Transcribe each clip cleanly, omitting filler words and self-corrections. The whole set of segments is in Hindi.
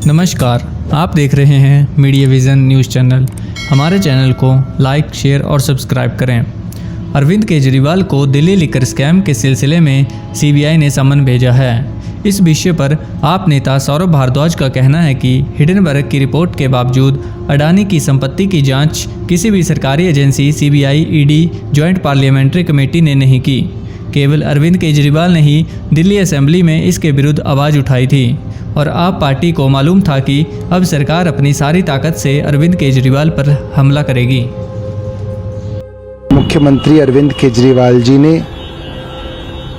नमस्कार, आप देख रहे हैं मीडिया विज़न न्यूज़ चैनल। हमारे चैनल को लाइक, शेयर और सब्सक्राइब करें। अरविंद केजरीवाल को दिल्ली लिकर स्कैम के सिलसिले में सीबीआई ने समन भेजा है। इस विषय पर आप नेता सौरभ भारद्वाज का कहना है कि हिडेनबर्ग की रिपोर्ट के बावजूद अडानी की संपत्ति की जांच किसी भी सरकारी agency CBI, ED, joint parliamentary committee ने नहीं की। केवल अरविंद केजरीवाल ने ही दिल्ली असेंबली में इसके विरुद्ध आवाज़ उठाई थी और आप पार्टी को मालूम था कि अब सरकार अपनी सारी ताकत से अरविंद केजरीवाल पर हमला करेगी। मुख्यमंत्री अरविंद केजरीवाल जी ने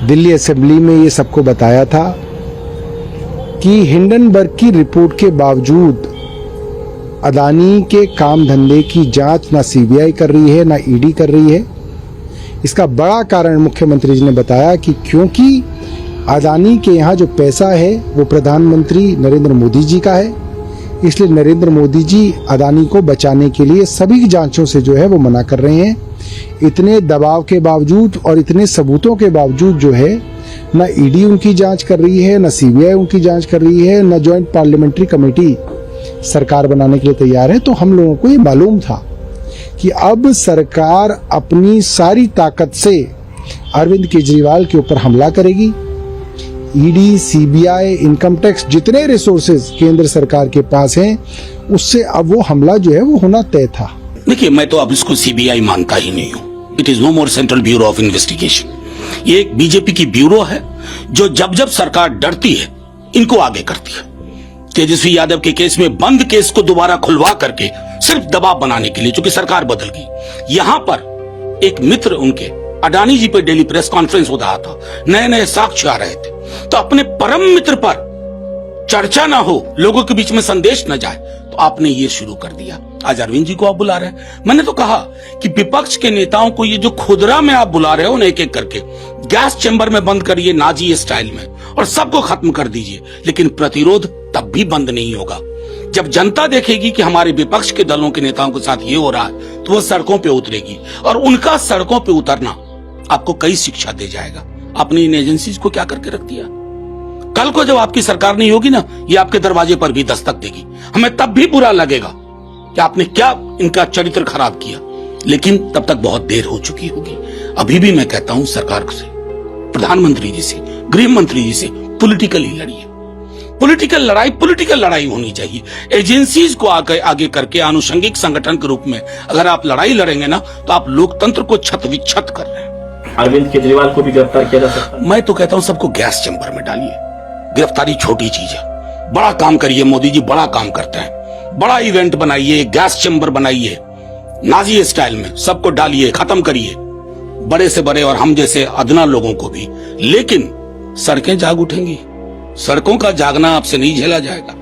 दिल्ली असेंबली में ये सबको बताया था कि हिंडनबर्ग की रिपोर्ट के बावजूद अदानी के काम धंधे की जांच ना सीबीआई कर रही है ना ईडी कर रही है। इसका बड़ा कारण मुख्यमंत्री जी ने बताया कि क्योंकि अदानी के यहाँ जो पैसा है वो प्रधानमंत्री नरेंद्र मोदी जी का है, इसलिए नरेंद्र मोदी जी अदानी को बचाने के लिए सभी जांचों से जो है वो मना कर रहे हैं। इतने दबाव के बावजूद और इतने सबूतों के बावजूद जो है ना ईडी उनकी जांच कर रही है, ना सीबीआई उनकी जांच कर रही है, ना ज्वाइंट पार्लियामेंट्री कमेटी सरकार बनाने के लिए तैयार है। तो हम लोगों को ये मालूम था कि अब सरकार अपनी सारी ताकत से अरविंद केजरीवाल के ऊपर हमला करेगी। ईडी, सीबीआई, इनकम टैक्स, जितने रिसोर्सेज केंद्र सरकार के पास हैं, उससे अब वो हमला जो है वो होना तय था। देखिए, मैं तो अब इसको सीबीआई मानता ही नहीं हूँ। It is no more central bureau of investigation. ये एक बीजेपी की ब्यूरो है जो जब जब सरकार डरती है इनको आगे करती है। तेजस्वी यादव के केस में बंद केस को दोबारा खुलवा करके सिर्फ दबाव बनाने के लिए, चूंकि सरकार बदल गई। यहां पर एक मित्र उनके अडानी जी पे डेली प्रेस कॉन्फ्रेंस हो रहा था, नए नए साक्ष्य आ रहे थे, तो अपने परम मित्र पर चर्चा ना हो, लोगों के बीच में संदेश न जाए, तो आपने ये शुरू कर दिया। आज अरविंद जी को आप बुला रहे हैं। मैंने तो कहा कि विपक्ष के नेताओं को ये जो खुदरा में आप बुला रहे हो ना, एक एक करके गैस चैम्बर में बंद करिए नाजी स्टाइल में और सबको खत्म कर दीजिए, लेकिन प्रतिरोध तब भी बंद नहीं होगा। जब जनता देखेगी कि हमारे विपक्ष के दलों के नेताओं के साथ ये हो रहा है, तो वो सड़कों पे उतरेगी और उनका सड़कों पे उतरना आपको कई शिक्षा दे जाएगा। आपने इन एजेंसीज को क्या करके रख दिया? कल को जब आपकी सरकार नहीं होगी ना, ये आपके दरवाजे पर भी दस्तक देगी। हमें तब भी बुरा लगेगा कि आपने क्या इनका चरित्र खराब किया, लेकिन तब तक बहुत देर हो चुकी होगी। अभी भी मैं कहता हूं सरकार से, प्रधानमंत्री जी से, गृह मंत्री जी से पॉलिटिकली लड़िए। पॉलिटिकल लड़ाई होनी चाहिए। एजेंसीज को आगे करके आनुषंगिक संगठन के रूप में अगर आप लड़ाई लड़ेंगे ना, तो आप लोकतंत्र को छत विच्छत कर रहे हैं। अरविंद केजरीवाल को भी गिरफ्तार किया जा सकता है। मैं तो कहता हूं सबको गैस चैम्बर में डालिए। गिरफ्तारी छोटी चीज है, बड़ा काम करिए। मोदी जी बड़ा काम करते हैं। बड़ा इवेंट बनाइए, गैस चैम्बर बनाइए नाजी स्टाइल में, सबको डालिए, खत्म करिए, बड़े से बड़े और हम जैसे अदना लोगों को भी। लेकिन सड़कें जाग उठेंगी। सड़कों का जागना आपसे नहीं झेला जाएगा।